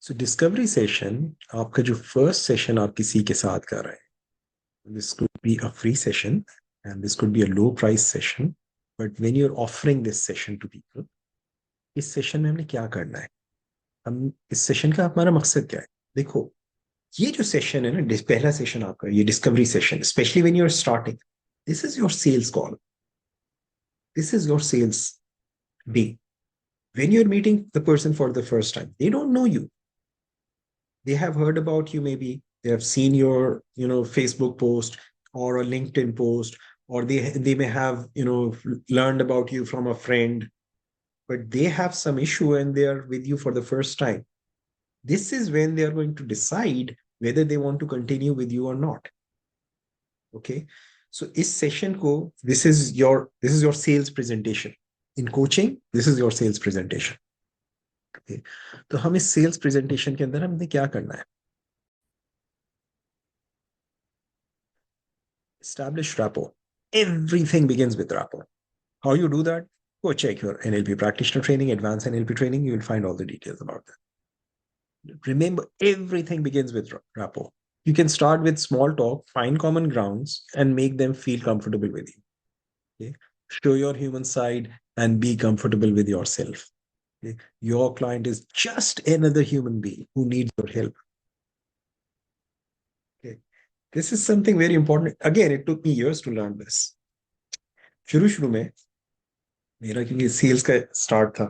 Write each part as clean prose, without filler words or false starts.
सो discovery session, आपका जो first session आप किसी के साथ कर रहे हैं, this could be a free session and this could be a low price session, but when you are offering this session to people, इस सेशन में हमने क्या करना है, हम इस सेशन का हमारा मकसद क्या है। देखो, ये जो सेशन है ना, पहला सेशन आपका, ये discovery session, especially when you are starting, this is your sales call, this is your sales day. When you're meeting the person for the first time, they don't know you. They have heard about you, maybe they have seen your Facebook post or a LinkedIn post, or they may have learned about you from a friend, but they have some issue and they are with you for the first time. This is when they are going to decide whether they want to continue with you or not. Okay, so इस session को, this is your sales presentation. In coaching, this is your sales presentation. Okay, तो हम इस sales presentation के अंदर हमने क्या करना है, establish rapport. Everything begins with rapport. How you do that? Go check your NLP practitioner training, advanced NLP training. You will find all the details about that. Remember, everything begins with rapport. You can start with small talk, find common grounds, and make them feel comfortable with you. Okay? Show your human side and be comfortable with yourself. Okay? Your client is just another human being who needs your help. Okay? This is something very important. Again, it took me years to learn this. शुरू शुरू में मेरा, क्योंकि sales का start था,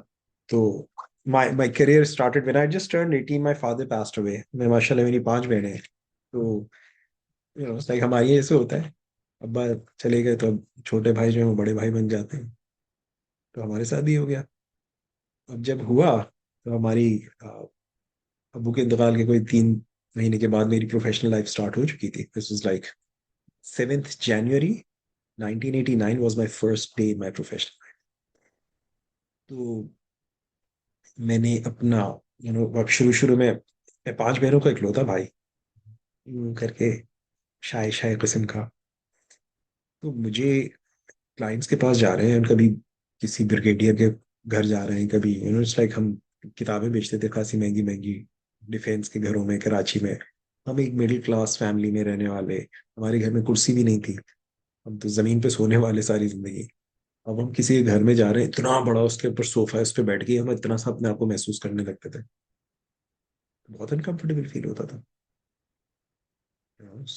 तो my career started when I just turned 18, my father passed away. मैं माशाल्लाह, मेरी 5 बहनें हैं, तो लाइक हमारे ऐसे होता है, अब्बा चले गए तो अब छोटे भाई जो है वो बड़े भाई बन जाते हैं, तो हमारे साथ भी हो गया। अब जब हुआ तो हमारी अब्बू के इंतकाल के कोई 3 महीने के बाद मेरी प्रोफेशनल लाइफ स्टार्ट हो चुकी थी। This was like 7th January 1989 was my first day in my professional life. तो मैंने अपना अब शुरू शुरू में, मैं 5 बहनों का इकलौता भाई करके, शाय शाय किस्म का, तो मुझे क्लाइंट्स के पास जा रहे हैं, कभी किसी ब्रिगेडियर के घर जा रहे हैं, कभी इट्स लाइक हम किताबें बेचते थे खासी महंगी महंगी डिफेंस के घरों में कराची में। हम एक मिडिल क्लास फैमिली में रहने वाले, हमारे घर में कुर्सी भी नहीं थी, हम तो जमीन पे सोने वाले सारी जिंदगी। अब हम किसी के घर में जा रहे हैं, इतना बड़ा उसके ऊपर सोफा है, उस पर बैठ के हम इतना सा अपने आप को महसूस करने लगते थे, बहुत अनकंफर्टेबल फील होता था।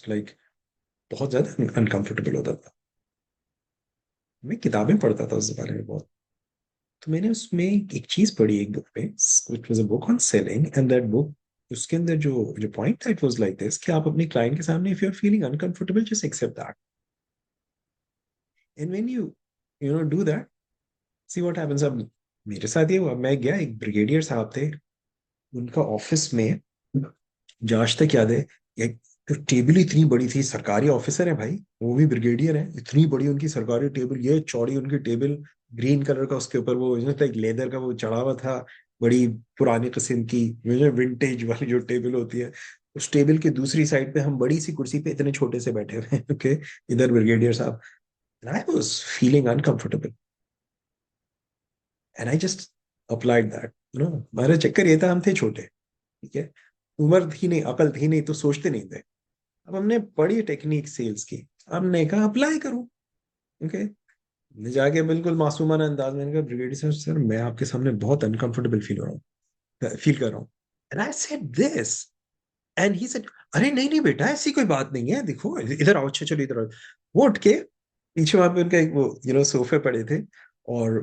लाइक बहुत ज्यादा अनकंफर्टेबल होता था। मैं किताबें पढ़ता था उस बारे में बहुत, तो मैंने उसमें एक चीज पढ़ी एक बुक पे, which was a book on selling, and that book, उसके अंदर जो जो पॉइंट था, इट वाज लाइक दिस, कि आप अपने क्लाइंट के सामने, if you are feeling uncomfortable, just accept that, and when you do that, see what happens. अब मेरे साथ ये हुआ, मैं गया, एक ब्रिगेडियर साहब थे, उनका ऑफिस में, जो आज तक याद है, एक टेबल इतनी बड़ी थी, सरकारी ऑफिसर है भाई, वो भी ब्रिगेडियर है, इतनी बड़ी उनकी सरकारी टेबल, ये चौड़ी उनकी टेबल, ग्रीन कलर का, उसके ऊपर वो एक लेदर का वो चढ़ा हुआ था, बड़ी पुरानी किस्म की, विंटेज वाली जो टेबल होती है। उस टेबल की दूसरी साइड पे हम बड़ी सी कुर्सी पे इतने छोटे से बैठे हुए हैं, ओके, इधर ब्रिगेडियर साहब। I was feeling uncomfortable and I just applied that, हमारा चक्कर ये था, हम थे छोटे, ठीक है, उम्र थी नहीं, अकल थी नहीं, तो सोचते नहीं थे। अब हमने पढ़ी टेक्निक सेल्स की, हमने कहा अप्लाई करूं, ओके। मैं जाके बिल्कुल मासूमाना अंदाज में, मैंने कहा ब्रिगेडियर सर, सर मैं आपके सामने बहुत अनकंफर्टेबल फील हो रहा हूँ, फील कर रहा हूँ, and I said this, and he said, अरे नहीं नहीं बेटा, ऐसी कोई बात नहीं है, देखो इधर आओ, अच्छा चलो इधर आओ। वो उठ के पीछे, वहां पे उनका एक वो सोफे पड़े थे, और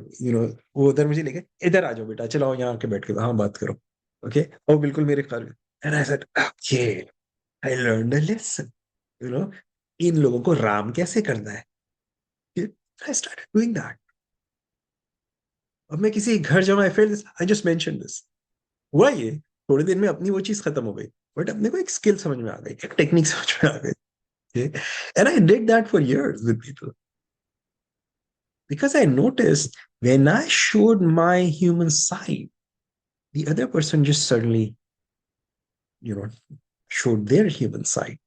वो उधर मुझे लेके, इधर आ जाओ बेटा, चलो यहाँ आके बैठ के हाँ बात करो, ओके। और बिल्कुल मेरे ख्याल में, and I said okay, I learn a lesson, you know इन लोगों को राम कैसे करना है। I started doing that. अब मैं किसी घर जाऊँ, I fail this, I just mention this, हुआ ये, थोड़ी देर में अपनी वो चीज खत्म हो गई, बट अपने को एक स्किल समझ में आ गई, एक टेक्निक समझ में आ गई, and I did that for years with people, because I noticed when I showed my human side, the other person just suddenly, you know, showed their human side.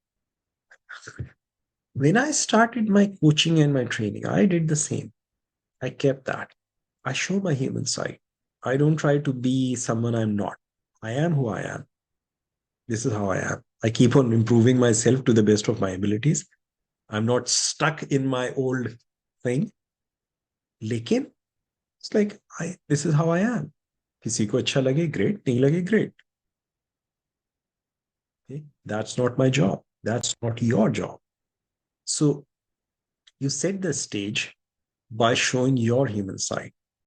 When I started my coaching and my training, I did the same. I kept that. I show my human side. I don't try to be someone I'm not. I am who I am. This is how I am. I keep on improving myself to the best of my abilities. I'm not stuck in my old thing. लेकिन it's like I this is how I am. किसी को अच्छा लगे great, नहीं लगे great. Okay? That's not my job. That's not your job. So you set the stage by showing your human side.